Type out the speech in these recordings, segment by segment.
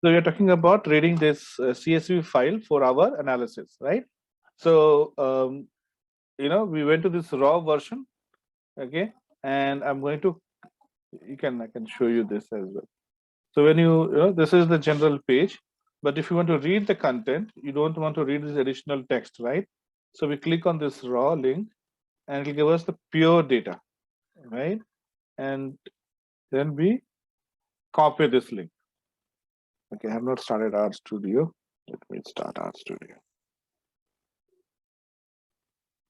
So we are talking about reading this CSV file for our analysis, right? So we went to this raw version, okay, and I'm going to I can show you this as well. So when this is the general page, but if you want to read the content, you don't want to read this additional text, right? So we click on this raw link, and it will give us the pure data, right? And then we copy this link. Okay, I have not started RStudio. Let me start RStudio.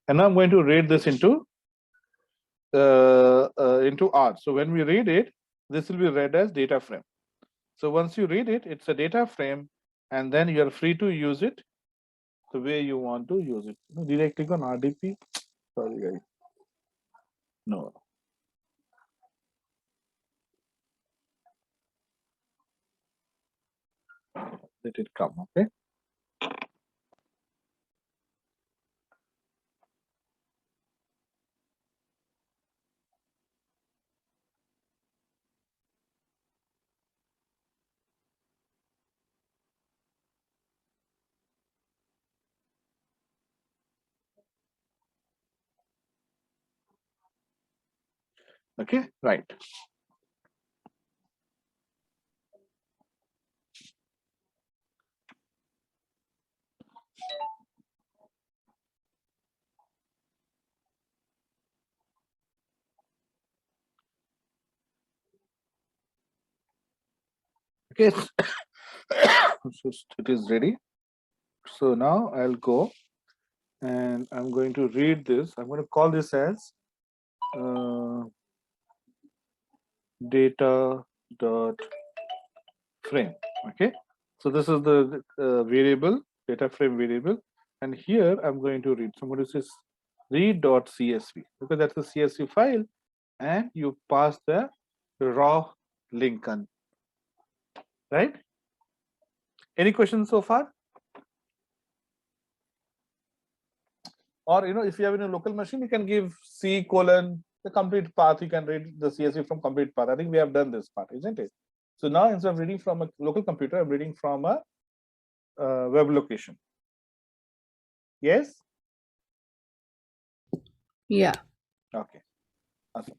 And now I'm going to read this into R. So when we read it, this will be read as data frame. So once you read it, it's a data frame, and then you are free to use it the way you want to use it. Did I click on RDP? Sorry, guys. No. Let it come, okay? Okay, right. Okay, so it is ready. So now I'll go and I'm going to read this. I'm going to call this as data dot frame. Okay, so this is the variable, data frame variable, and here I'm going to read. So I'm going to say read.csv because that's a CSV file, and you pass the raw link on, right? Any questions so far? Or if you have in a local machine, you can give C colon the complete path. You can read the CSV from complete path. I think we have done this part, isn't it? So now instead of reading from a local computer, I'm reading from a web location. Yes? Yeah. Okay. Awesome.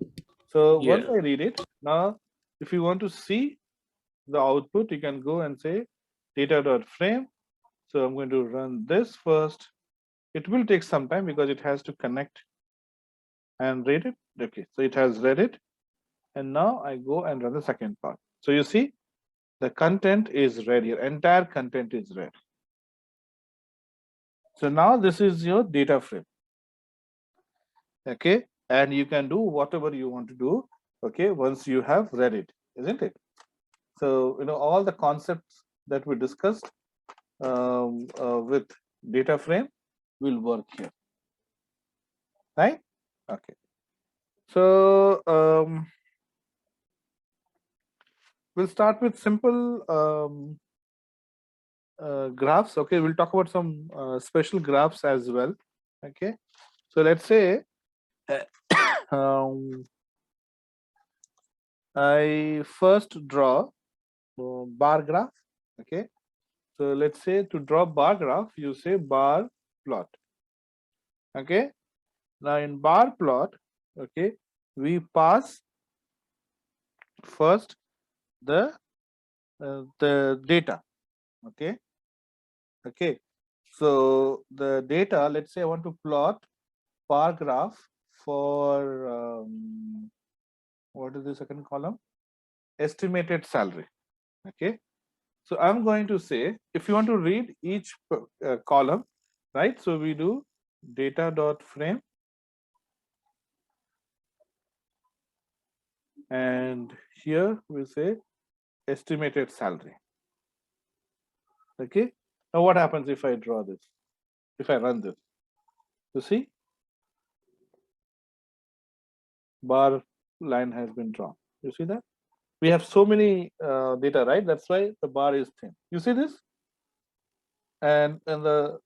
So once I read it, now if you want to see the output, you can go and say data.frame. So I'm going to run this first. It will take some time because it has to connect and read it. Okay, so it has read it. And now I go and run the second part. So you see, the content is read here. Entire content is read. So now this is your data frame. Okay, and you can do whatever you want to do. Okay, once you have read it, isn't it? So all the concepts that we discussed with data frame will work here, right? Okay. So we'll start with simple graphs. Okay, we'll talk about some special graphs as well. Okay, so let's say I first draw bar graph. Okay, so let's say to draw bar graph, you say bar plot. Okay, now in bar plot, okay, we pass first the data. Okay, so the data, let's say I want to plot bar graph for what is the second column? Estimated salary. Okay, so I'm going to say if you want to read each column, right? So we do data dot frame, and here we say estimated salary. Okay, now what happens if I draw this? If I run this, you see, bar line has been drawn. You see that? We have so many data, right? That's why the bar is thin. You see this? And the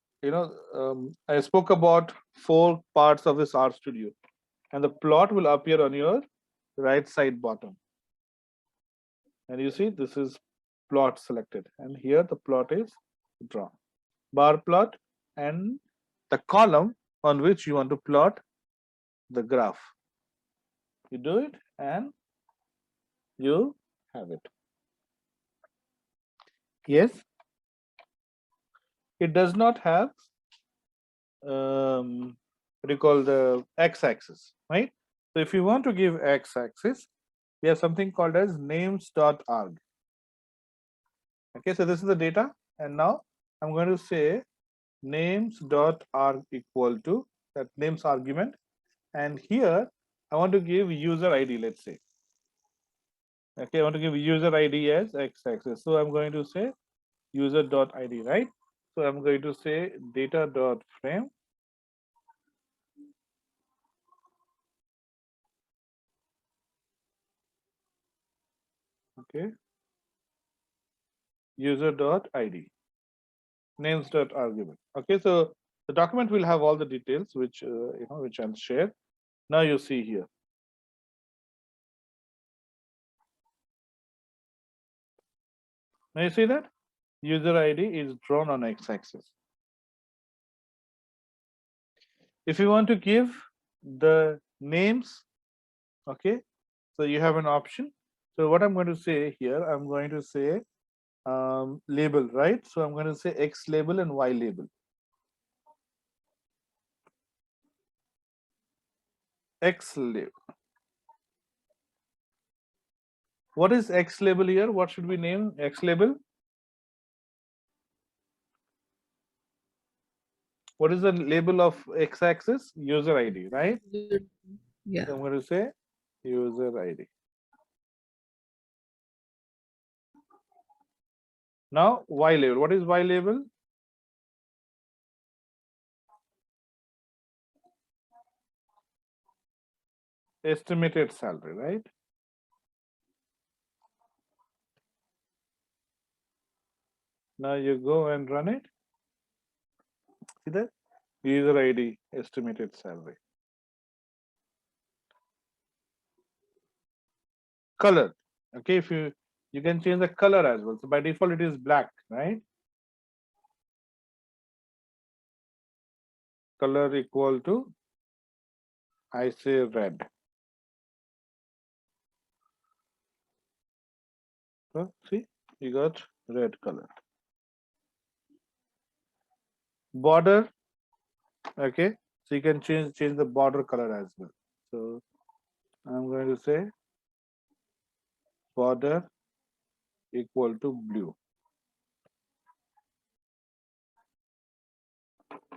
I spoke about 4 parts of this RStudio, and the plot will appear on your right side bottom. And you see, this is plot selected, and here the plot is drawn. Bar plot and the column on which you want to plot the graph. You do it and you have it. Yes, it does not have what do you call the x-axis, right? So if you want to give x-axis, we have something called as names.arg. Okay, so this is the data, and now I'm going to say names.arg equal to that names argument, and here I want to give user ID, let's say. Okay, I want to give user ID as x-axis, so I'm going to say user.id, right? So I'm going to say data.frame okay, user.id, names.argument. Okay, so the document will have all the details which which I'll share. Now you see here. Now you see that user ID is drawn on x-axis. If you want to give the names, okay, so you have an option. So what I'm going to say here, I'm going to say label, right? So I'm going to say X label and Y label. X label. What is X label here? What should we name X label? What is the label of x-axis? User ID, right? Yeah. So I'm going to say user ID. Now Y label. What is Y label? Estimated salary, right? Now you go and run it. See that? User ID, estimated salary. Color. Okay, if you can change the color as well. So by default it is black, right? Color equal to, I say red. So see, you got red color. Border, okay, so you can change the border color as well. So I'm going to say border equal to blue.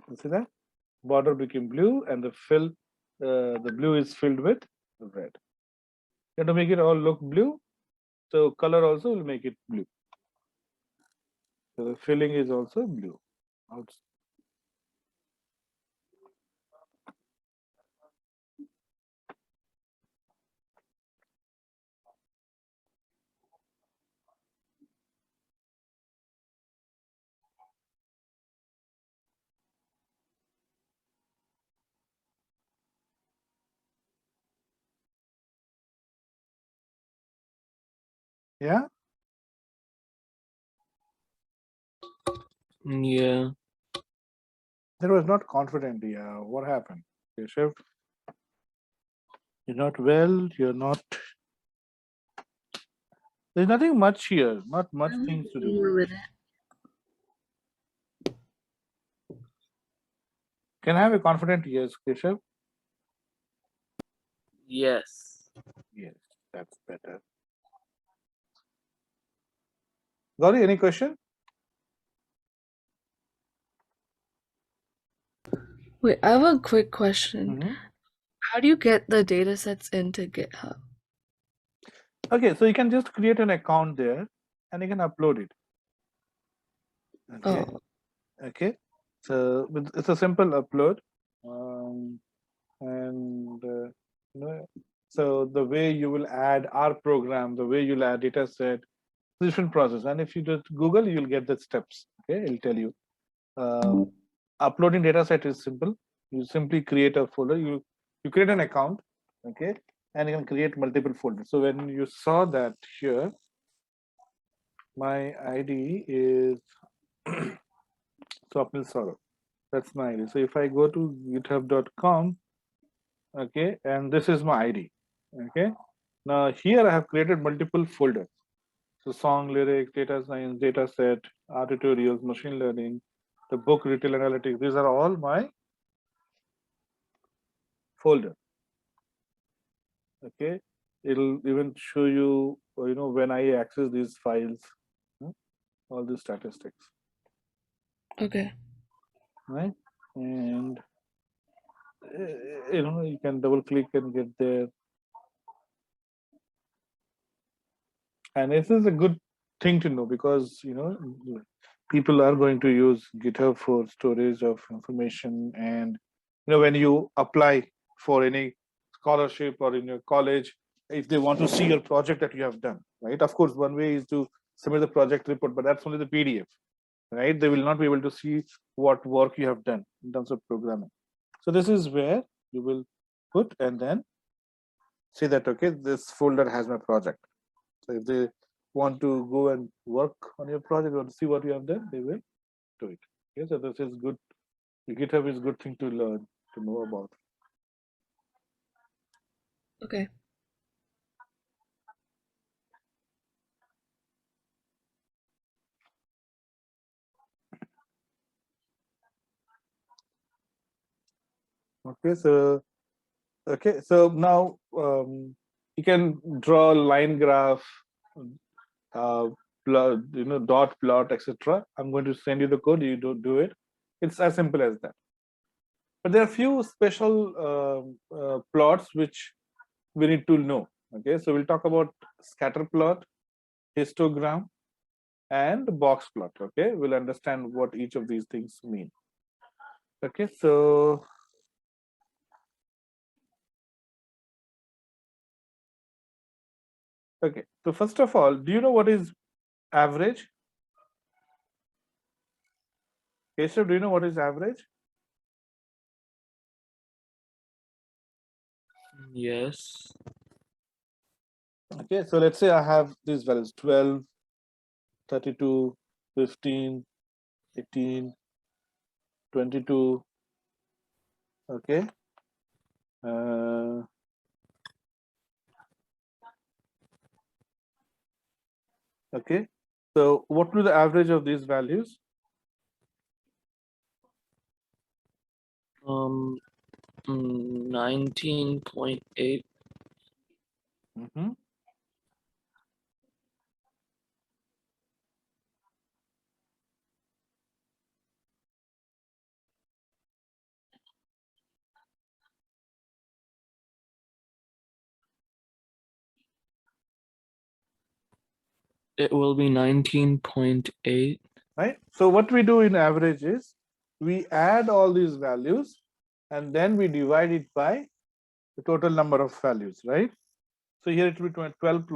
You see that? Border became blue and the blue is filled with red. You have to make it all look blue. So color also will make it blue. So the filling is also blue. Yeah. Yeah. That was not confident. Yeah. What happened? Keshav, you're not well. You're not. There's nothing much here. Not much things to do. Can I have a confident yes, Keshav? Yes. Yes, that's better. Gauri, any question? Wait, I have a quick question. Mm-hmm. How do you get the data sets into GitHub? Okay, so you can just create an account there and you can upload it. Okay. Oh, Okay. So it's a simple upload. And so the way you will add our program, the way you'll add data set, different process. And if you just Google, you'll get the steps. Okay, it'll tell you. Uploading data set is simple. You simply create a folder. You create an account, okay, and you can create multiple folders. So when you saw that here, my ID is Swapnil Saurabh. That's my ID. So if I go to github.com, okay, and this is my ID. Okay. Now here I have created multiple folders. So song, lyrics, data science, data set, art tutorials, machine learning, the book, retail analytics. These are all my folder. Okay. It'll even show you, when I access these files, all the statistics, Okay. right? And you can double click and get there. And this is a good thing to know because people are going to use GitHub for storage of information. And when you apply for any scholarship or in your college, if they want to see your project that you have done, right? Of course, one way is to submit the project report, but that's only the PDF, right? They will not be able to see what work you have done in terms of programming. So this is where you will put and then say that, okay, this folder has my project. So if they want to go and work on your project or see what you have done, they will do it. Okay, so this is good. GitHub is a good thing to learn, to know about. Okay. Okay, so now you can draw line graph, plot, dot plot, etc. I'm going to send you the code. You do it. It's as simple as that. But there are few special plots which we need to know. Okay, so we'll talk about scatter plot, histogram, and box plot. Okay, we'll understand what each of these things mean. Okay, so first of all, do you know what is average? Keshav, do you know what is average? Yes. Okay, so let's say I have these values 12, 32, 15, 18, 22. Okay. Okay. So what will be the average of these values? 19.8. Mm-hmm. It will be 19.8. Right. So what we do in average is we add all these values and then we divide it by the total number of values, right? So here it will be 12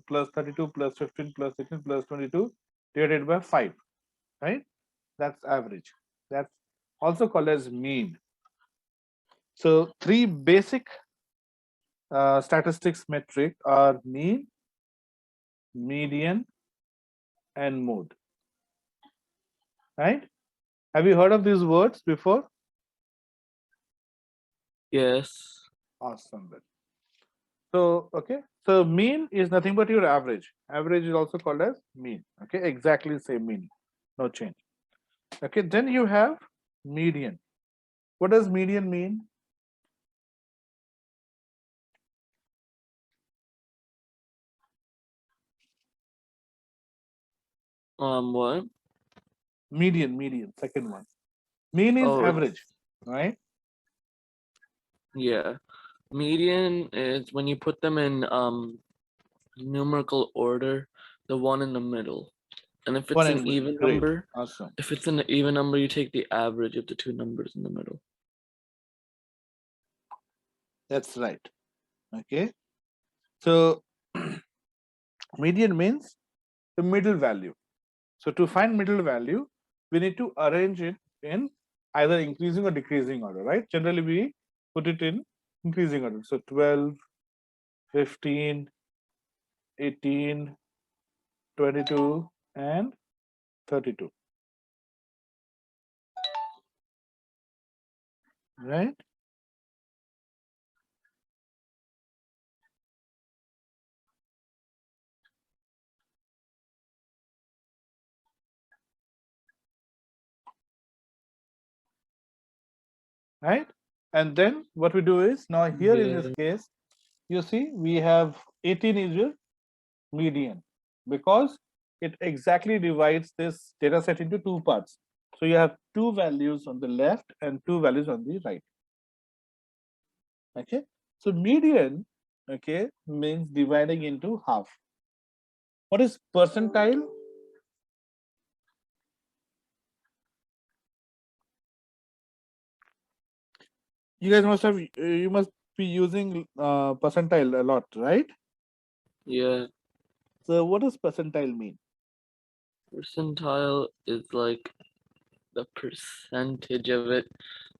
plus 32 plus 15 plus 16 plus 22 divided by 5, right? That's average. That's also called as mean. So three basic statistics metric are mean, median, and mode, right? Have you heard of these words before? Yes. Awesome. So, okay. So mean is nothing but your average. Average is also called as mean. Okay. Exactly same meaning. No change. Okay. Then you have median. What does median mean? What? Median, second one. Mean is Oh, average, right? yeah. Median is when you put them in numerical order, the one in the middle. And if it's One an and even great. number, Awesome. if it's an even number, you take the average of the two numbers in the middle. That's right. Okay. So median means the middle value. So to find middle value, we need to arrange it in either increasing or decreasing order, right? Generally, we put it in increasing order. So 12, 15, 18, 22, and 32. Right? Right? And then what we do is, now here in this case, you see we have 18 is your median, because it exactly divides this data set into two parts. So you have two values on the left and two values on the right. Okay, so median, okay, means dividing into half. What is percentile? You guys must have, you must be using percentile a lot, right? Yeah. So what does percentile mean? Percentile is like the percentage of it.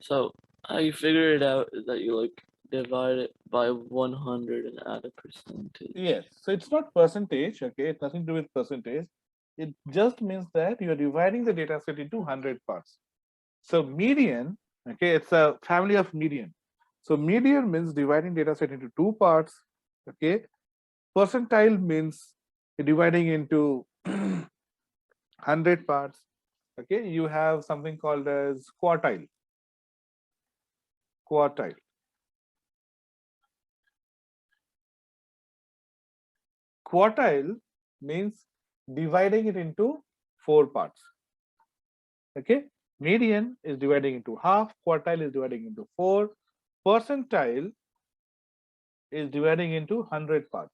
So how you figure it out is that you like divide it by 100 and add a percentage. Yes, so it's not percentage, okay, it's nothing to do with percentage. It just means that you are dividing the data set into 100 parts. So median, okay, it's a family of median. So median means dividing data set into two parts, okay. Percentile means dividing into 100 parts, okay. You have something called as quartile. Quartile. Quartile means dividing it into four parts. Okay, median is dividing into half, quartile is dividing into four, percentile is dividing into 100 parts.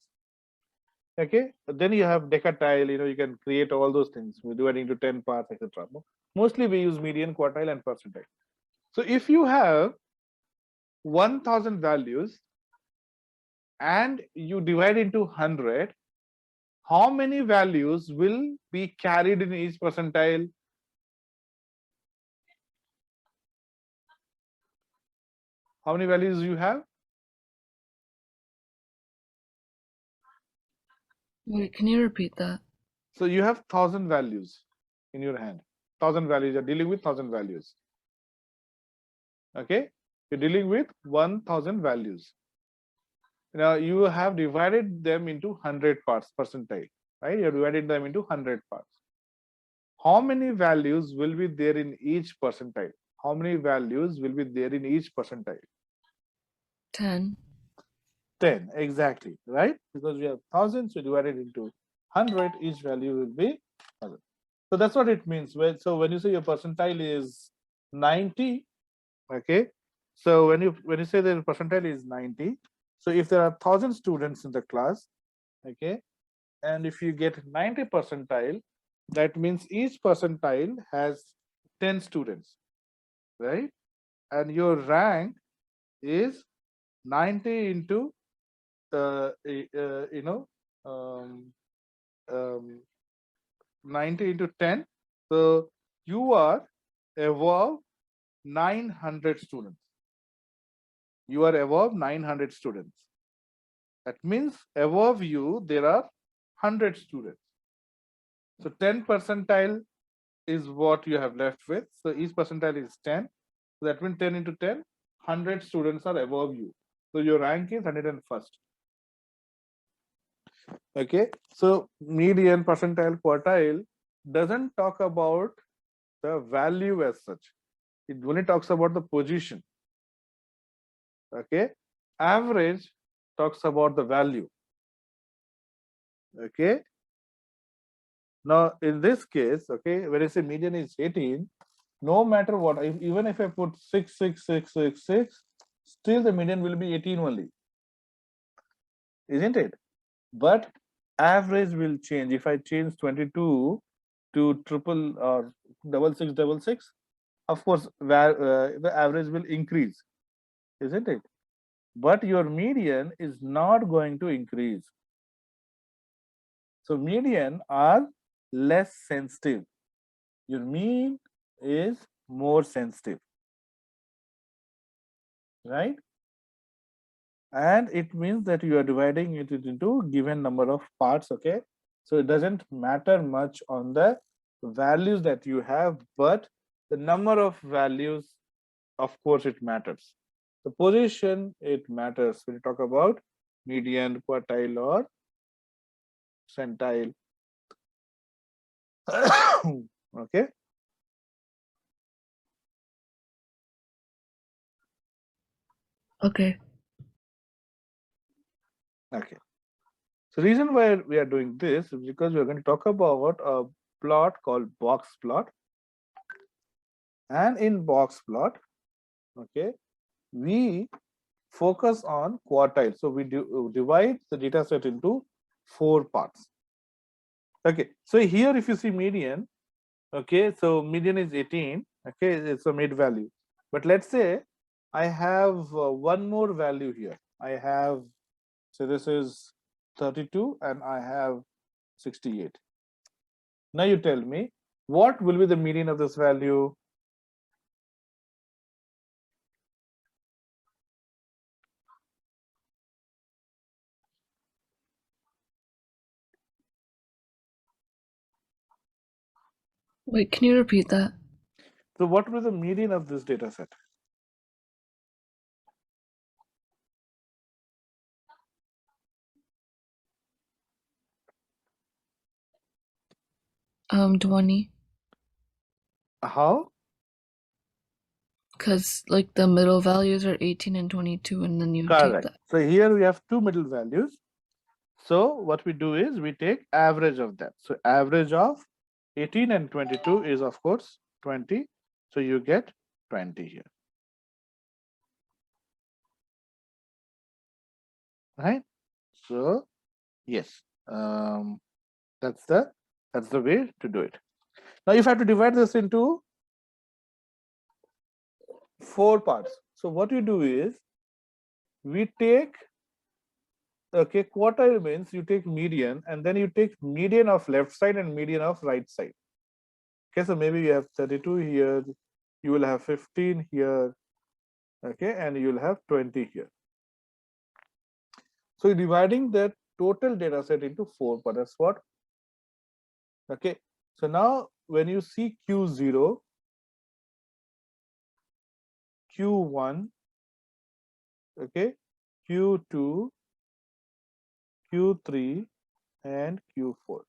Okay, then you have decatile, you know, you can create all those things, we're dividing into 10 parts, etc. Mostly we use median, quartile, and percentile. So if you have 1000 values and you divide into 100, how many values will be carried in each percentile? How many values you have? Wait, can you repeat that? So you have 1000 values in your hand. 1000 values, you're dealing with 1000 values. Okay, you're dealing with 1000 values. Now you have divided them into 100 parts, percentile, right? You're divided them into 100 parts. How many values will be there in each percentile? How many values will be there in each percentile? 10. 10, exactly, right? Because we have thousands, we divided into 100, each value will be 1000. So that's what it means. So when you say your percentile is 90, okay, so when you say the percentile is 90, so if there are 1000 students in the class, okay, and if you get 90 percentile, that means each percentile has 10 students, right? And your rank is 90 into you know, um, um, 90 into 10. So you are above 900 students. You are above 900 students. That means above you there are 100 students. So 10 percentile is what you have left with. So each percentile is 10. So that means 10 into 10, 100 students are above you. So your rank is 101st. Okay, so median, percentile, quartile doesn't talk about the value as such. It only talks about the position. Okay, average talks about the value. Okay, now in this case, okay, when I say median is 18, no matter what, even if I put 6, 6, 6, 6, 6, still the median will be 18 only, isn't it? But average will change. If I change 22 to triple or 6666, of course the average will increase, isn't it? But your median is not going to increase. So median are less sensitive. Your mean is more sensitive, right? And it means that you are dividing it into given number of parts. Okay, So it doesn't matter much on the values that you have, but the number of values, of course, it matters. The position, it matters when you talk about median, quartile, or centile. Okay. Okay. Okay. So reason why we are doing this is because we're going to talk about a plot called Boxplot. And in Boxplot, okay, we focus on quartile. So we divide the data set into 4 parts. Okay, so here if you see median, okay, so median is 18, okay, it's a mid value. But let's say I have one more value here. I have, so this is 32 and I have 68. Now you tell me, what will be the median of this value? Wait, can you repeat that? So what will be the median of this data set? 20. How? Because like the middle values are 18 and 22, and then you take Correct. that. So here we have 2 middle values. So what we do is we take average of that. So average of 18 and 22 is of course 20. So you get 20 here. Right? So yes, that's the way to do it. Now if I have to divide this into 4 parts. So what you do is we take, okay, quartile means you take median and then you take median of left side and median of right side. Okay, so maybe you have 32 here, you will have 15 here, okay, and you'll have 20 here. So you're dividing that total data set into 4 parts. That's what. Okay, so now when you see Q0, Q1, okay, Q2, Q3, and Q4.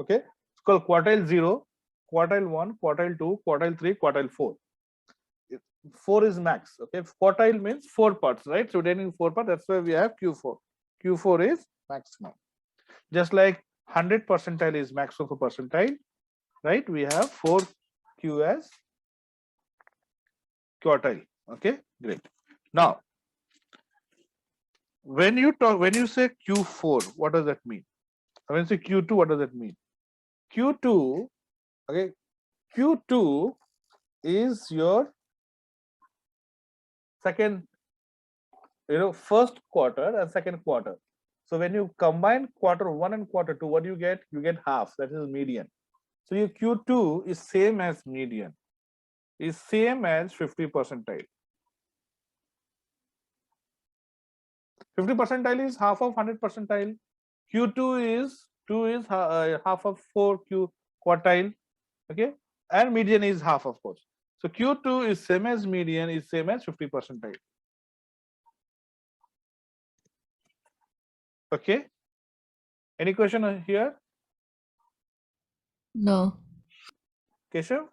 Okay, it's called quartile 0, quartile 1, quartile 2, quartile 3, quartile 4. 4 is max. Okay, quartile means 4 parts, right? So then in 4 parts, that's why we have Q4. Q4 is maximum. Just like 100 percentile is maximum for percentile, right? We have 4 Q as quartile. Okay, great. Now, when you say Q4, what does that mean? When you say Q2, what does that mean? Q2, okay, Q2 is your second, first quarter and second quarter. So when you combine quarter 1 and quarter 2, what do you get? You get half, that is median. So your Q2 is same as median, is same as 50 percentile. 50 percentile is half of 100 percentile. Q2 is half of 4 Q quartile, okay, and median is half, of course. So Q2 is same as median, is same as 50 percentile. Okay, any question here? No. Keshav?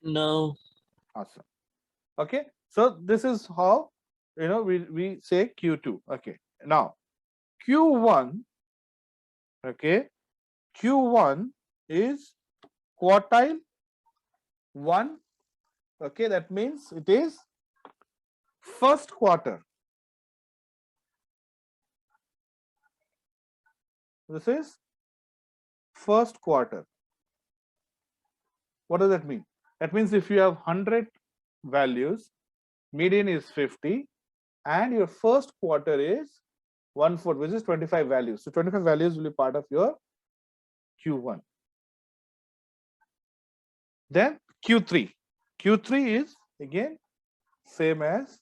No. Awesome. Okay, so this is how we say Q2. Okay, now Q1, okay, Q1 is quartile 1, okay, that means it is first quarter. This is first quarter. What does that mean? That means if you have 100 values, median is 50, and your first quarter is 1/4, which is 25 values. So 25 values will be part of your Q1. Then Q3. Q3 is again same as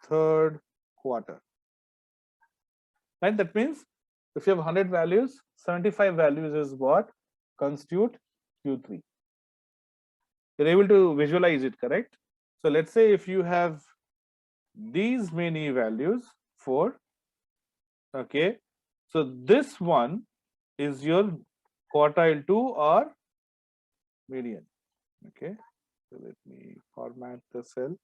third quarter. Right? That means if you have 100 values, 75 values is what constitute Q3. You're able to visualize it, correct? So let's say if you have these many values, 4, okay, so this one is your quartile 2 or median. Okay, so let me format the cell.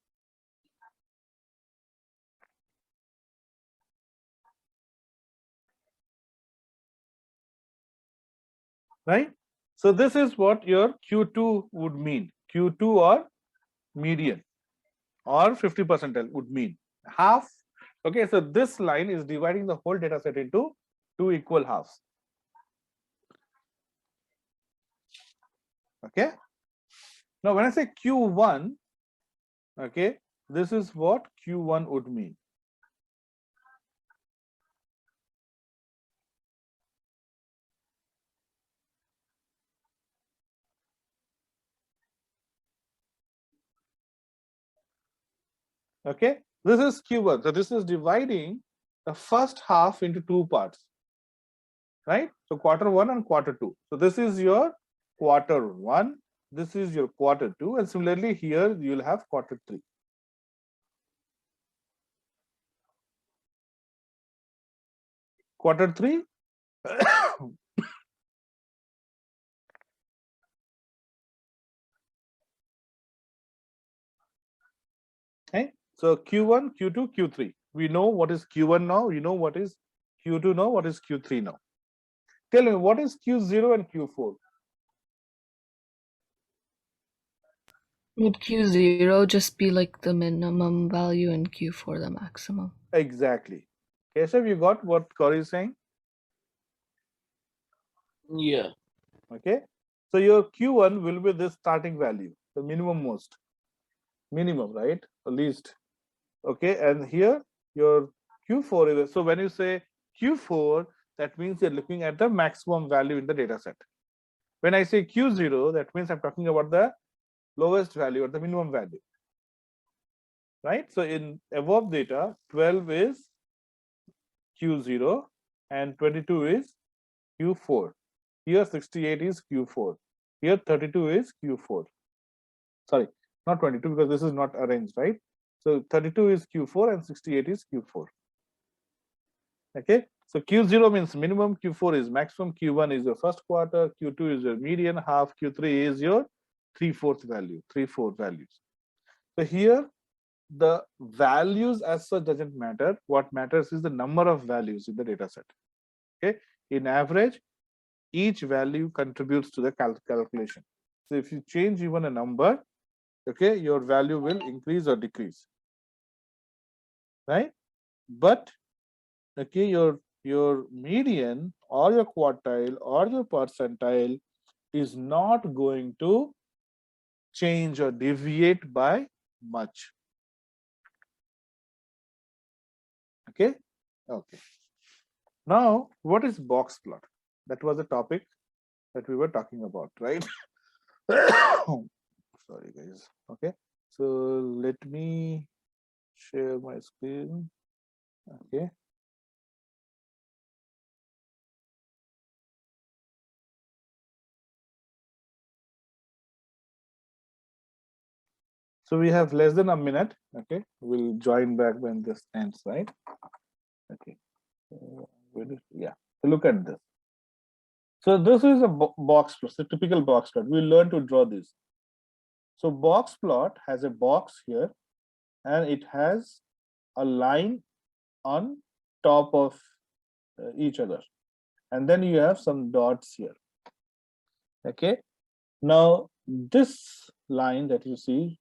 Right? So this is what your Q2 would mean. Q2 or median or 50 percentile would mean half. Okay, so this line is dividing the whole data set into 2 equal halves. Okay. Now when I say Q1, okay, this is what Q1 would mean. Okay, this is Q1. So this is dividing the first half into 2 parts, right? So quarter 1 and quarter 2. So this is your quarter 1, this is your quarter 2, and similarly here you'll have quarter 3. Quarter 3 okay, so Q1, Q2, Q3. We know what is Q1 now, we know what is Q2 now, what is Q3 now. Tell me what is Q0 and Q4? Would Q0 just be like the minimum value and Q4 the maximum? Exactly. Keshav, you got what Corey is saying? Yeah. Okay, so your Q1 will be this starting value, the minimum most, minimum, right? Or least. Okay, and here your Q4 is, so when you say Q4, that means you're looking at the maximum value in the data set. When I say Q0, that means I'm talking about the lowest value or the minimum value, right? So in above data, 12 is Q0 and 22 is Q4. Here 68 is Q4. Here 32 is Q4. Sorry, not 22 because this is not arranged, right? So 32 is Q4 and 68 is Q4. Okay, so Q0 means minimum, Q4 is maximum, Q1 is your first quarter, Q2 is your median, half, Q3 is your 3/4 value, 3/4 values. So here the values as such doesn't matter. What matters is the number of values in the data set. Okay, in average, each value contributes to the calculation. So if you change even a number, okay, your value will increase or decrease, right? But okay, your median or your quartile or your percentile is not going to change or deviate by much. Okay, okay. Now, what is box plot? That was the topic that we were talking about, right? Sorry, guys. Okay, so let me share my screen. Okay. So we have less than a minute. Okay, we'll join back when this ends, right? Okay. Yeah. So look at this. So this is a box plot, a typical box plot. We learn to draw this. So box plot has a box here, and it has a line on top of each other, and then you have some dots here. Okay. Now this line that you see,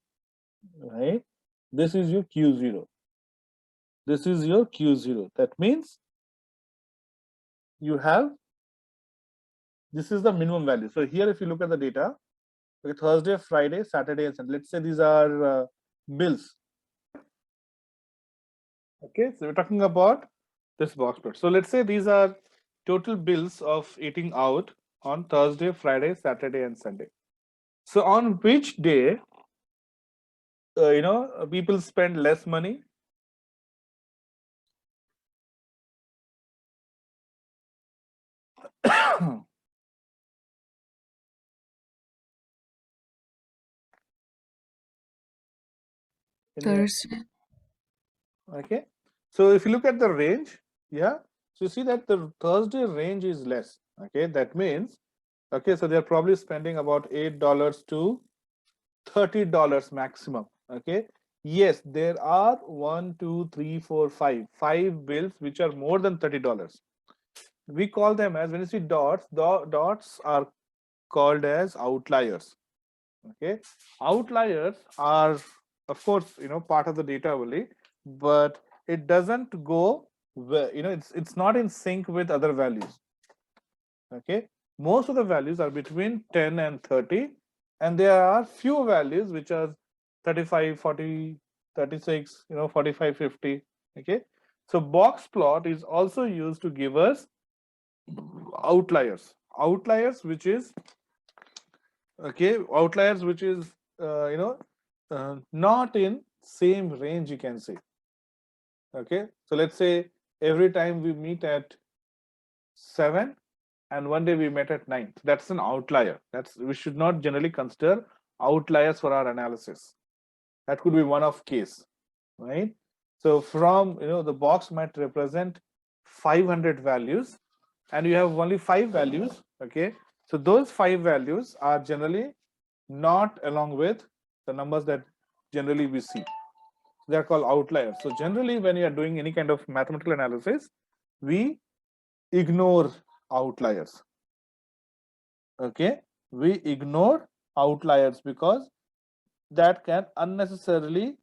right? This is your Q0. This is your Q0. That means you have, this is the minimum value. So here, if you look at the data, okay, Thursday, Friday, Saturday, and Sunday, let's say these are bills. Okay, so we're talking about this box plot. So let's say these are total bills of eating out on Thursday, Friday, Saturday, and Sunday. So on which day, people spend less money Thursday. Okay, so if you look at the range, yeah, so you see that the Thursday range is less. Okay, that means, okay, so they're probably spending about $8 to $30 maximum. Okay, yes, there are 5 bills which are more than $30. We call them as, when you see dots, dots are called as outliers. Okay, outliers are, of course, part of the data only, but it doesn't go, it's not in sync with other values. Okay, most of the values are between 10 and 30, and there are few values which are 35, 40, 36, 45, 50. Okay, so box plot is also used to give us outliers, which is, okay, outliers which is, not in same range, you can say. Okay, so let's say every time we meet at 7 and one day we met at 9, that's an outlier. That's, we should not generally consider outliers for our analysis. That could be one of case, right? So from, the box might represent 500 values and you have only 5 values. Okay, so those 5 values are generally not along with the numbers that generally we see. They are called outliers. So generally when you are doing any kind of mathematical analysis, we ignore outliers. Okay, we ignore outliers because that can unnecessarily,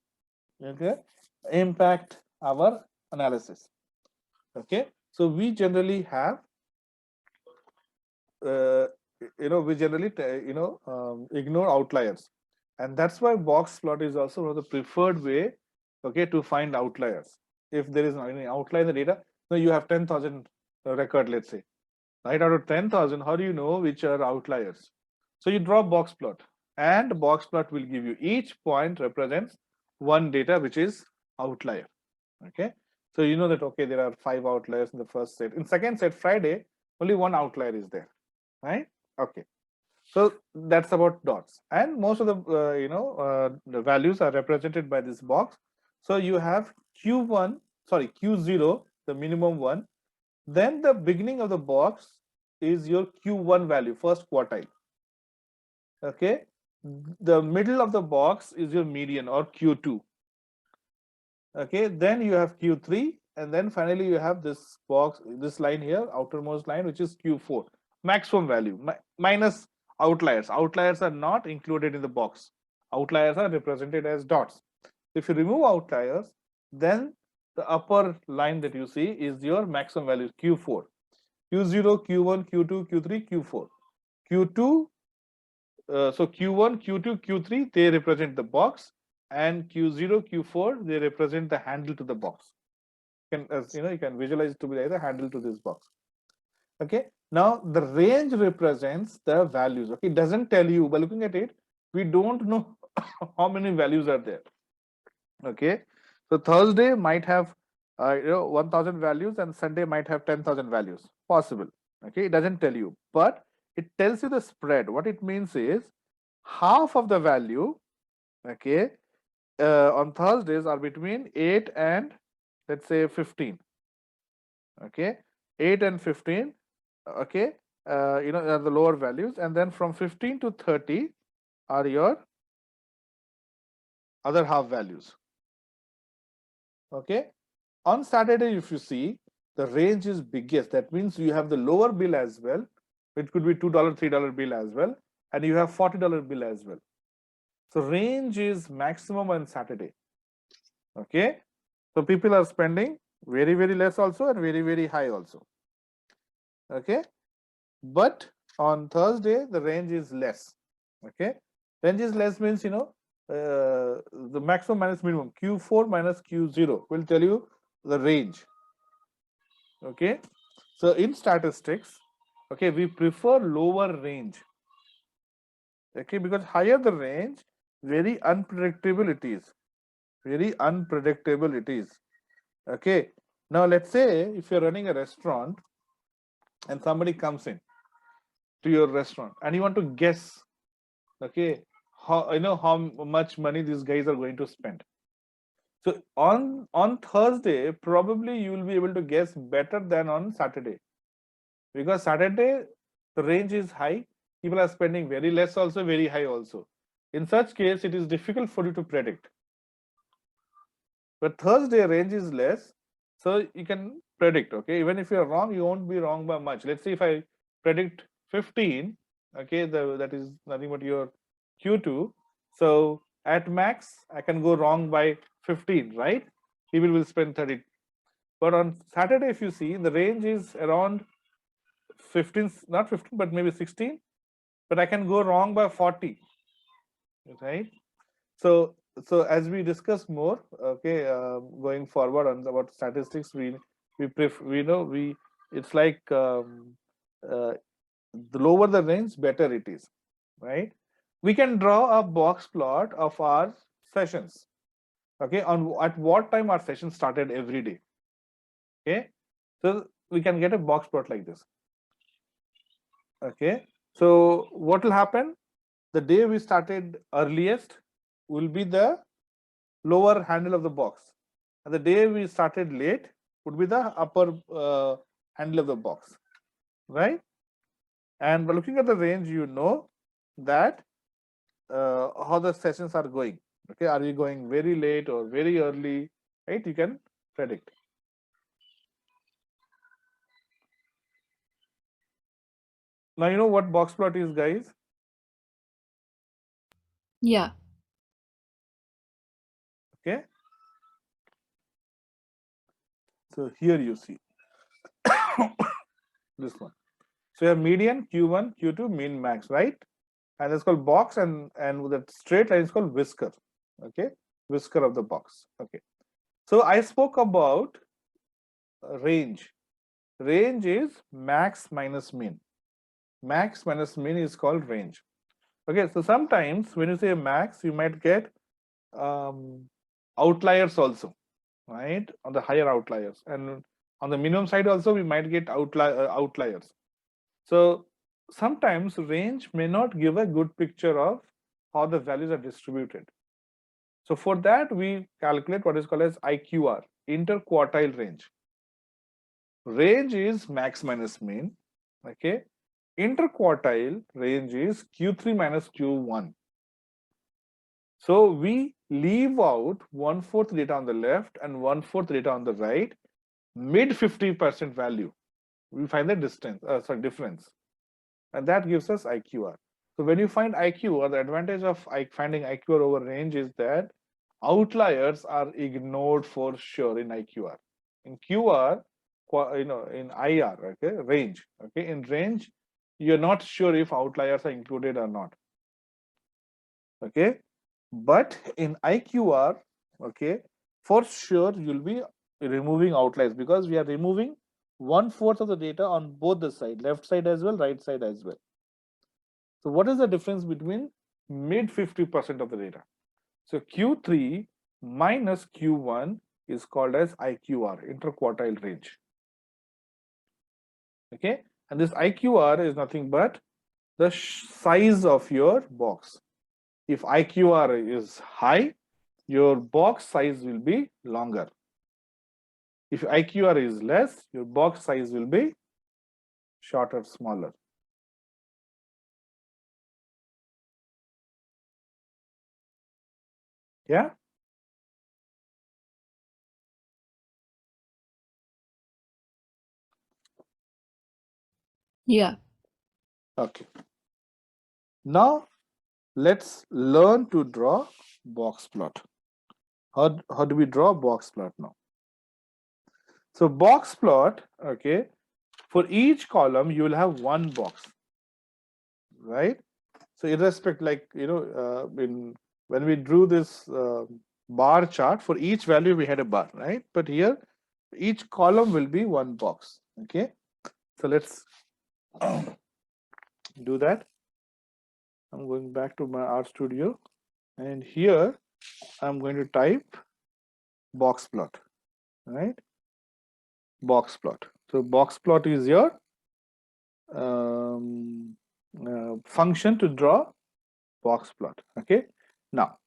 okay, impact our analysis. Okay, so we generally have, we generally ignore outliers, and that's why box plot is also one of the preferred way, okay, to find outliers. If there is any outlier in the data, so you have 10,000 record, let's say, right? Out of 10,000, how do you know which are outliers? So you draw box plot, and box plot will give you each point represents one data which is outlier. Okay, so you know that, okay, there are 5 outliers in the first set. In second set, Friday, only one outlier is there, right? Okay, so that's about dots, and most of the the values are represented by this box. So you have q1, sorry, q0, the minimum one, then the beginning of the box is your q1 value, first quartile. Okay, the middle of the box is your median or q2. Okay, then you have q3, and then finally you have this box, this line here, outermost line, which is q4, maximum value minus outliers. Outliers are not included in the box. Outliers are represented as dots. If you remove outliers, then the upper line that you see is your maximum value, q4. q0, q1, q2, q3, q4. q2, so q1, q2, q3, they represent the box, and q0, q4, they represent the handle to the box. You can, as you can visualize it to be like the handle to this box. Okay, now the range represents the values. Okay, it doesn't tell you, by looking at it, we don't know how many values are there. Okay, so Thursday might have 1,000 values, and Sunday might have 10,000 values, possible. Okay, it doesn't tell you, but it tells you the spread. What it means is half of the value, okay, on Thursdays are between 8 and, let's say, 15. Okay, 8 and 15, okay, are the lower values, and then from 15 to 30 are your other half values. Okay, on Saturday, if you see, the range is biggest. That means you have the lower bill as well. It could be $2, $3 bill as well, and you have $40 bill as well. So range is maximum on Saturday. Okay, so people are spending very, very less also, and very, very high also. Okay, but on Thursday the range is less. Okay, range is less means, the maximum minus minimum, q4 minus q0 will tell you the range. Okay, so in statistics, okay, we prefer lower range. Okay, because higher the range, very unpredictable it is. Very unpredictable it is. Okay, now let's say if you're running a restaurant and somebody comes in to your restaurant and you want to guess, okay, how much money these guys are going to spend. So on Thursday, probably you will be able to guess better than on Saturday, because Saturday the range is high. People are spending very less, also very high also. In such case, it is difficult for you to predict. But Thursday range is less, so you can predict. Okay, even if you're wrong, you won't be wrong by much. Let's say if I predict 15, okay, that is nothing but your Q2. So at max, I can go wrong by 15, right? People will spend 30. But on Saturday, if you see, the range is around 15, not 15, but maybe 16. But I can go wrong by 40, right? So as we discuss more, okay, going forward on about statistics, we know it's like the lower the range, better it is, right? We can draw a box plot of our sessions, okay, on at what time our session started every day. Okay, so we can get a box plot like this. Okay, so what will happen? The day we started earliest will be the lower handle of the box, and the day we started late would be the upper handle of the box, right? And by looking at the range, you know that how the sessions are going. Okay, are you going very late or very early, right? You can predict. Now you know what box plot is, guys. Yeah. Okay, so here you see this one. So your median, Q1, Q2, mean, max, right? And it's called box, and with that straight line is called whisker. Okay, whisker of the box. Okay, so I spoke about range. Range is max minus mean. Max minus mean is called range. Okay, so sometimes when you say max, you might get outliers also, right? On the higher outliers, and on the minimum side also we might get outliers. So sometimes range may not give a good picture of how the values are distributed. So for that, we calculate what is called as IQR, interquartile range. Range is max minus mean. Okay, interquartile range is Q3 minus Q1. So we leave out 1/4 data on the left and 1/4 data on the right, mid 50% value. We find the difference, and that gives us IQR. So when you find IQR, the advantage of finding IQR over range is that outliers are ignored for sure in IQR. In QR, in IR, okay, range, okay, in range, you're not sure if outliers are included or not. Okay, but in IQR, okay, for sure you'll be removing outliers, because we are removing 1/4 of the data on both the side, left side as well, right side as well. So what is the difference between mid 50% of the data? So Q3 minus Q1 is called as IQR, interquartile range. Okay, and this IQR is nothing but the size of your box. If IQR is high, your box size will be longer. If IQR is less, your box size will be shorter, smaller. Yeah. Yeah. Okay. Now let's learn to draw box plot. How do we draw box plot now? So box plot, okay, for each column you will have one box, right? So irrespective, like when we drew this bar chart, for each value we had a bar, right? But here each column will be one box. Okay, so let's do that. I'm going back to my art studio, and here I'm going to type box plot, right? Box plot. So box plot is your function to draw box plot. Okay, now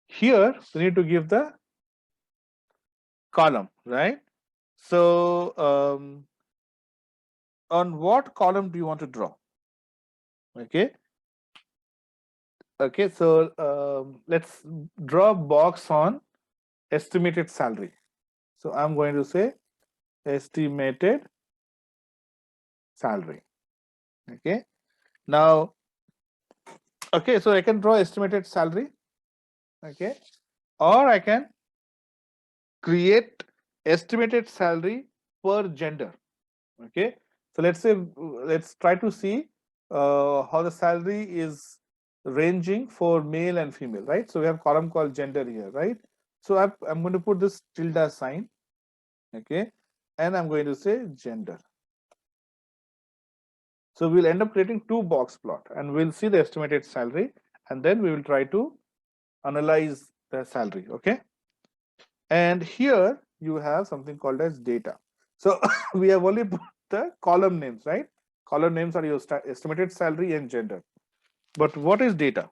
here we need to give the column, right? So on what column do you want to draw? Okay. Okay, so let's draw a box on estimated salary. So I'm going to say estimated salary. Okay. Now, okay, so I can draw estimated salary. Okay. Or I can create estimated salary per gender. Okay. So let's say, let's try to see how the salary is ranging for male and female, right? So we have column called gender here, right? So I'm going to put this tilde sign, okay, and I'm going to say gender. So we'll end up creating two box plot, and we'll see the estimated salary, and then we will try to analyze the salary, okay? And here you have something called as data. So we have only put the column names, right? Column names are your estimated salary and gender. But what is data?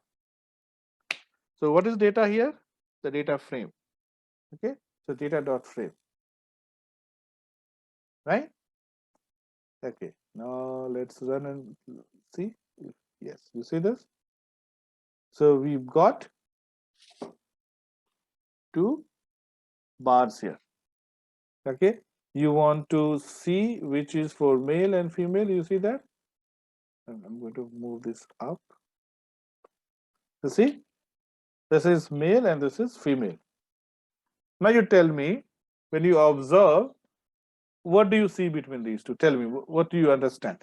So what is data here? The data frame. Okay, so data dot frame, right? Okay, now let's run and see. Yes, you see this? So we've got two bars here. Okay, you want to see which is for male and female, you see that? And I'm going to move this up. You see, this is male and this is female. Now you tell me, when you observe, what do you see between these two? Tell me, what do you understand?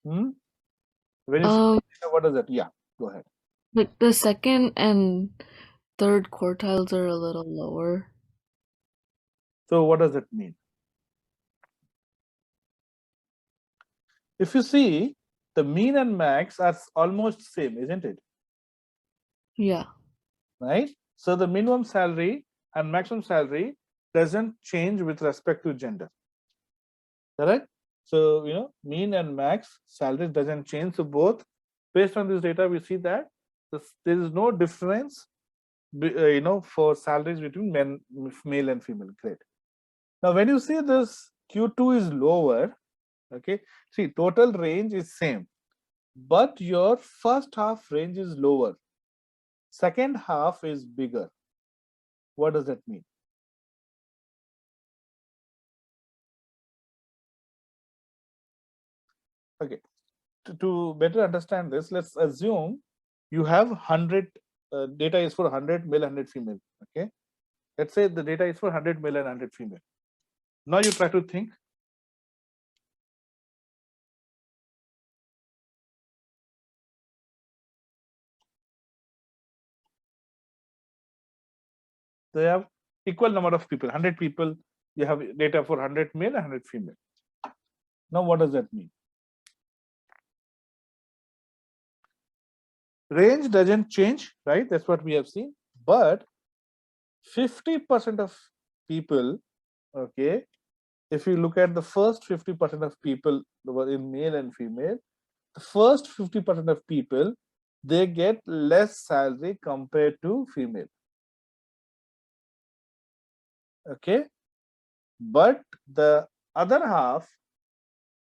Hmm? When you see, what is that? Yeah, go ahead. Like the second and third quartiles are a little lower. So what does it mean? If you see, the mean and max are almost same, isn't it? Yeah. Right? So the minimum salary and maximum salary doesn't change with respect to gender. Correct? So, you know, mean and max salary doesn't change. So both, based on this data, we see that there is no difference, you know, for salaries between male and female. Great. Now, when you see this Q2 is lower, okay, see, total range is same, but your first half range is lower. Second half is bigger. What does that mean? Okay, to better understand this, let's assume you have 100 data is for 100 male, 100 female. Okay, let's say the data is for 100 male and 100 female. Now you try to think. They have equal number of people, 100 people. You have data for 100 male and 100 female. Now what does that mean? Range doesn't change, right? That's what we have seen. But 50% of people, okay, if you look at the first 50% of people in male and female, the first 50% of people, they get less salary compared to female. Okay, but the other half,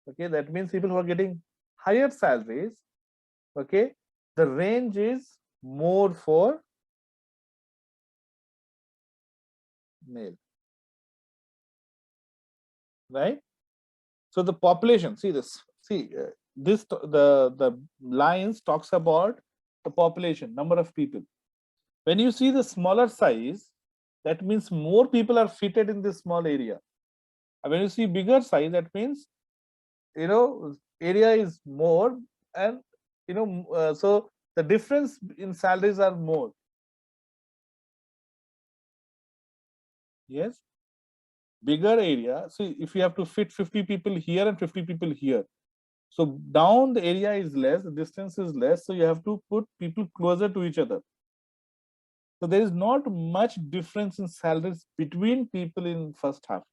okay, that means people who are getting higher salaries, okay, the range is more for male, right? So the population, see this, see this, the lines talks about the population, number of people. When you see the smaller size, that means more people are fitted in this small area. And when you see bigger size, that means, you know, area is more, and you know, so the difference in salaries are more. Yes, bigger area. See, if you have to fit 50 people here and 50 people here, so down the area is less, the distance is less, so you have to put people closer to each other. So there is not much difference in salaries between people in first half.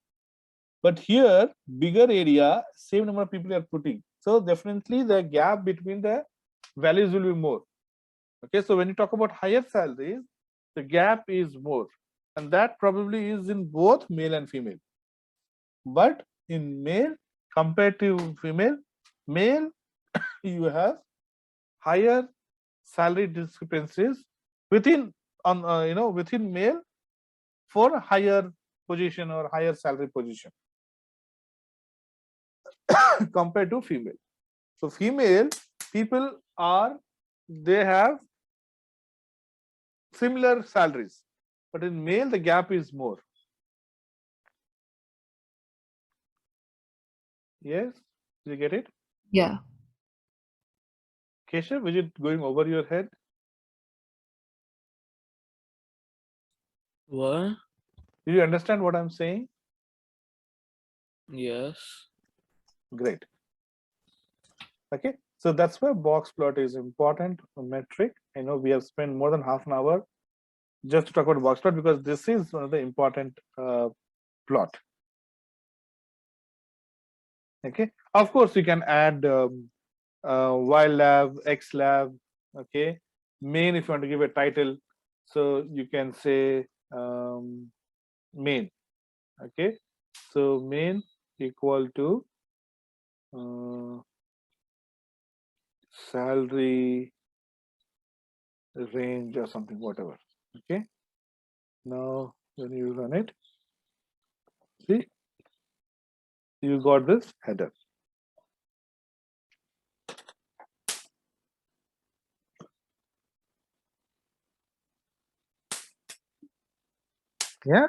But here, bigger area, same number of people are putting. So definitely the gap between the values will be more. Okay, so when you talk about higher salaries, the gap is more, and that probably is in both male and female. But in male compared to female, male you have higher salary discrepancies within within male for a higher position or higher salary position compared to female. So female people they have similar salaries, but in male the gap is more. Yes, did you get it? Yeah. Keshav, is it going over your head? What? Do you understand what I'm saying? Yes. Great. Okay, so that's why box plot is important metric. I know we have spent more than half an hour just to talk about box plot because this is one of the important plot. Okay, of course you can add y lab, x lab. Okay, main if you want to give a title, so you can say main. Okay, so main equal to salary range or something, whatever. Okay, now when you run it, see, you got this header. Yeah.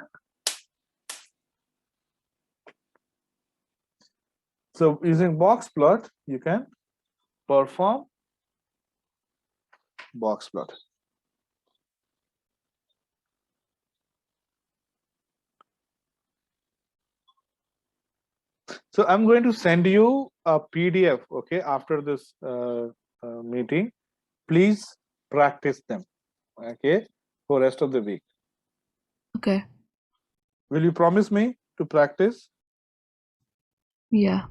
So using box plot, you can perform box plot. So I'm going to send you a PDF, okay, after this meeting. Please practice them, okay, for rest of the week. Okay. Will you promise me to practice? Yeah.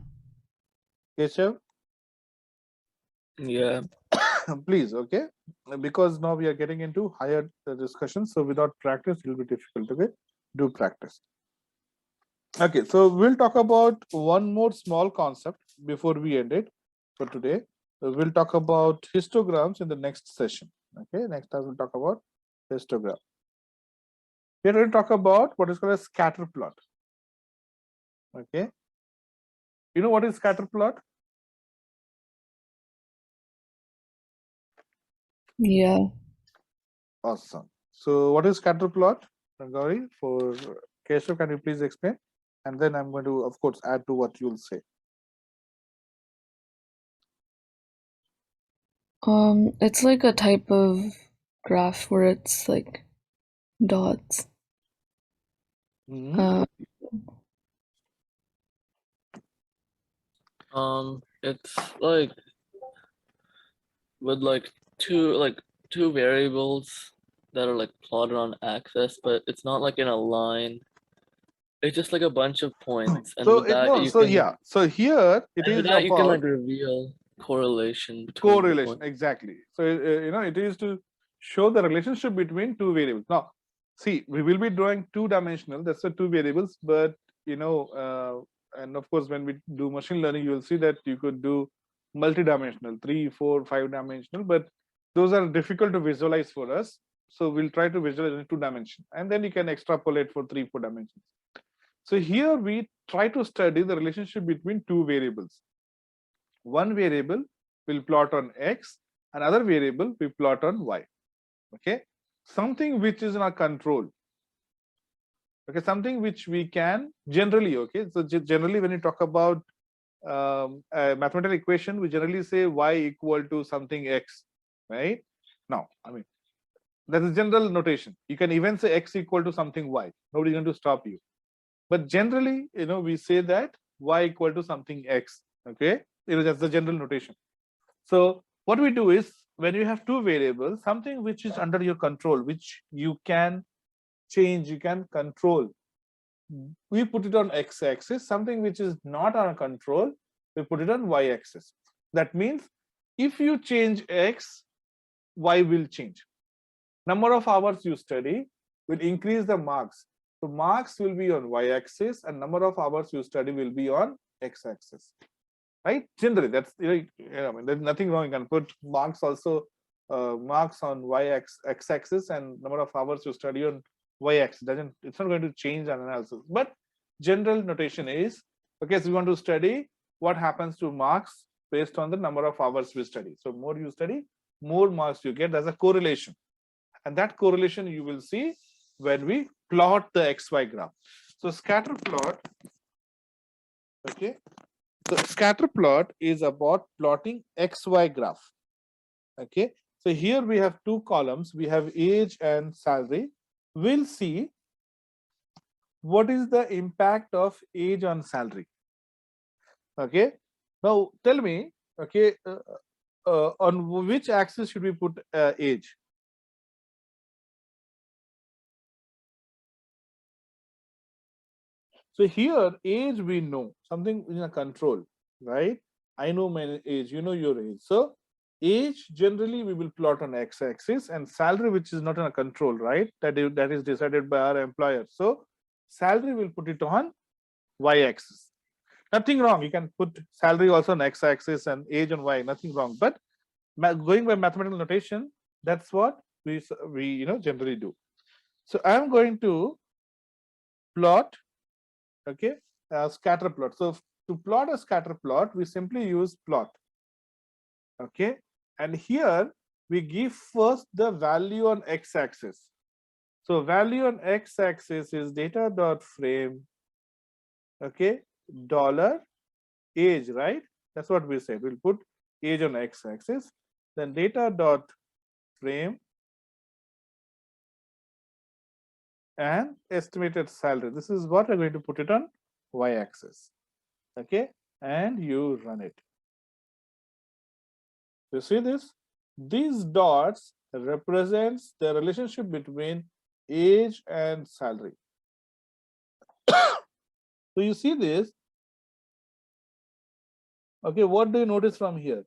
Keshav? Yeah. Please, okay, because now we are getting into higher discussions, so without practice it will be difficult. Okay, do practice. Okay, so we'll talk about one more small concept before we end it for today. We'll talk about histograms in the next session. Okay, next time we'll talk about histogram. We're going to talk about what is called a scatter plot. Okay, you know what is scatter plot? Yeah. Awesome. So what is scatter plot? Gauri, for Keshav, can you please explain? And then I'm going to, of course, add to what you'll say. It's like a type of graph where it's like dots. Mhm. It's like with like two variables that are like plotted on axis, but it's not like in a line. It's just like a bunch of points, and So with that you so can yeah. So here it and with is that you can about like reveal correlation between the correlation. points. Exactly. So it is to show the relationship between two variables. Now, see, we will be drawing two-dimensional. That's the two variables. But and of course, when we do machine learning, you will see that you could do multi-dimensional, 3, 4, 5-dimensional. But those are difficult to visualize for us. So we'll try to visualize in 2 dimensions, and then you can extrapolate for 3, 4 dimensions. So here we try to study the relationship between two variables. One variable will plot on x, another variable will plot on y. Okay, something which is in our control. Okay, something which we can generally. Okay, so generally when you talk about a mathematical equation, we generally say y equal to something x, right? Now, I mean, that is general notation. You can even say x equal to something y. Nobody's going to stop you. But generally, we say that y equal to something x. Okay, that's the general notation. So what we do is when you have two variables, something which is under your control, which you can change, you can control, we put it on x-axis. Something which is not our control, we put it on y-axis. That means if you change x, Y will change. Number of hours you study will increase the marks. So marks will be on y-axis and number of hours you study will be on x-axis. Right? Generally, that's I mean, there's nothing wrong. You can put marks also, marks on x-axis and number of hours you study on y-axis. It's not going to change an analysis. But general notation is, okay, so we want to study what happens to marks based on the number of hours we study. So more you study, more marks you get. There's a correlation. And that correlation you will see when we plot the XY graph. So scatter plot, okay. So scatter plot is about plotting XY graph. Okay. So here we have two columns. We have age and salary. We'll see what is the impact of age on salary. Okay. Now tell me, okay, on which axis should we put age? So here age we know something in a control, right? I know my age, you know your age. So age generally we will plot on x-axis and salary, which is not in a control, right? That is decided by our employer. So salary will put it on y-axis. Nothing wrong. You can put salary also on x-axis and age on y. Nothing wrong. But going by mathematical notation, that's what we generally do. So I'm going to plot, okay, a scatter plot. So to plot a scatter plot, we simply use plot. Okay, and here we give first the value on x-axis. So value on x-axis is data dot frame, okay, dollar age, right? That's what we said. We'll put age on x-axis, then data dot frame and estimated salary. This is what we're going to put it on y-axis. Okay, and you run it. You see this? These dots represents the relationship between age and salary. So you see this. Okay, what do you notice from here?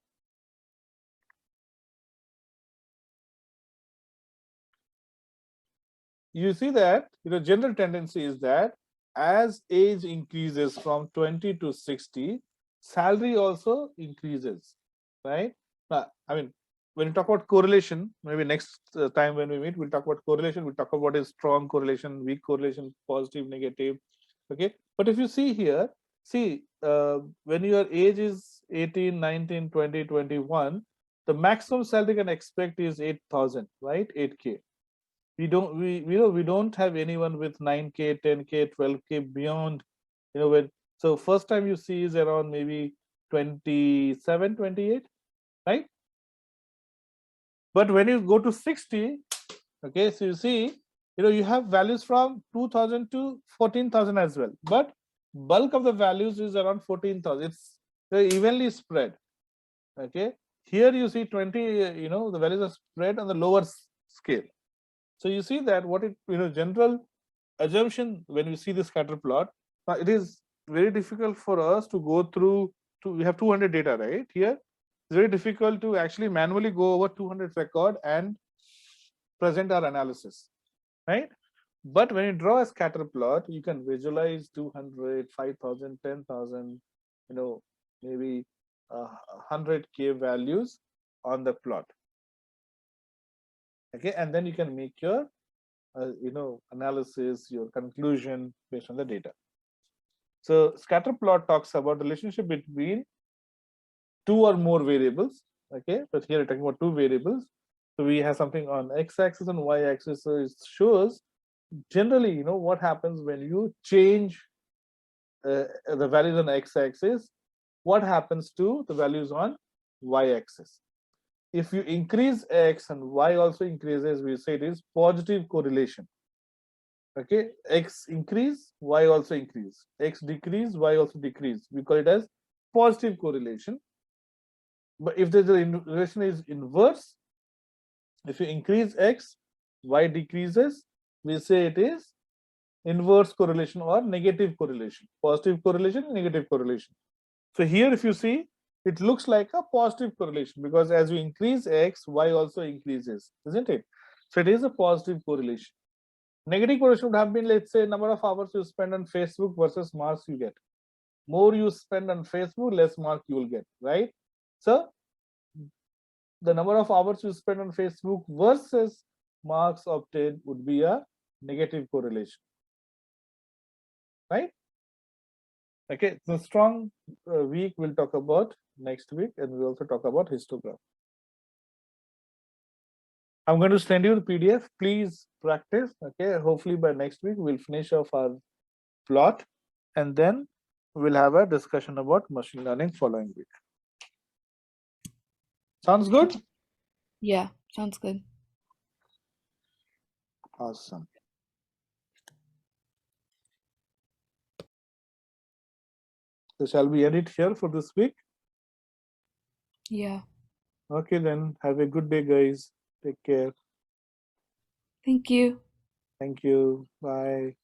You see that general tendency is that as age increases from 20 to 60, salary also increases, right? I mean, when you talk about correlation, maybe next time when we meet, we'll talk about correlation. We'll talk about what is strong correlation, weak correlation, positive, negative. Okay, but if you see here, see, when your age is 18, 19, 20, 21, the maximum salary you can expect is 8,000, right? 8K. We don't have anyone with 9K, 10K, 12K beyond, when, so first time you see is around maybe 27, 28, right? But when you go to 60, okay, so you see, you have values from 2,000 to 14,000 as well, but bulk of the values is around 14,000. It's evenly spread. Okay, here you see 20, the values are spread on the lower scale. So you see that what it, general assumption when we see the scatter plot, it is very difficult for us to go through. We have 200 data, right? Here, it's very difficult to actually manually go over 200 record and present our analysis, right? But when you draw a scatter plot, you can visualize 200, 5,000, 10,000, maybe 100K values on the plot. Okay, and then you can make your analysis, your conclusion based on the data. So scatter plot talks about relationship between two or more variables. Okay, but here we're talking about two variables. So we have something on x-axis and y-axis. So it shows generally, what happens when you change the values on x-axis, what happens to the values on y-axis. If you increase x and y also increases, we say it is positive correlation. Okay, x increase, y also increase. X decrease, y also decrease. We call it as positive correlation. But if the relation is inverse, if you increase x, y decreases, we say it is inverse correlation or negative correlation. Positive correlation, negative correlation. So here if you see, it looks like a positive correlation, because as you increase X, Y also increases, isn't it? So it is a positive correlation. Negative correlation would have been, let's say, number of hours you spend on Facebook versus marks you get. More you spend on Facebook, less mark you will get, right? So the number of hours you spend on Facebook versus marks obtained would be a negative correlation, right? Okay, so strong week we'll talk about next week, and we'll also talk about histogram. I'm going to send you the PDF. Please practice. Okay, hopefully by next week we'll finish off our plot, and then we'll have a discussion about machine learning following week. Sounds good? Yeah, sounds good. Awesome. So shall we end it here for this week? Yeah. Okay, then have a good day, guys. Take care. Thank you. Thank you. Bye.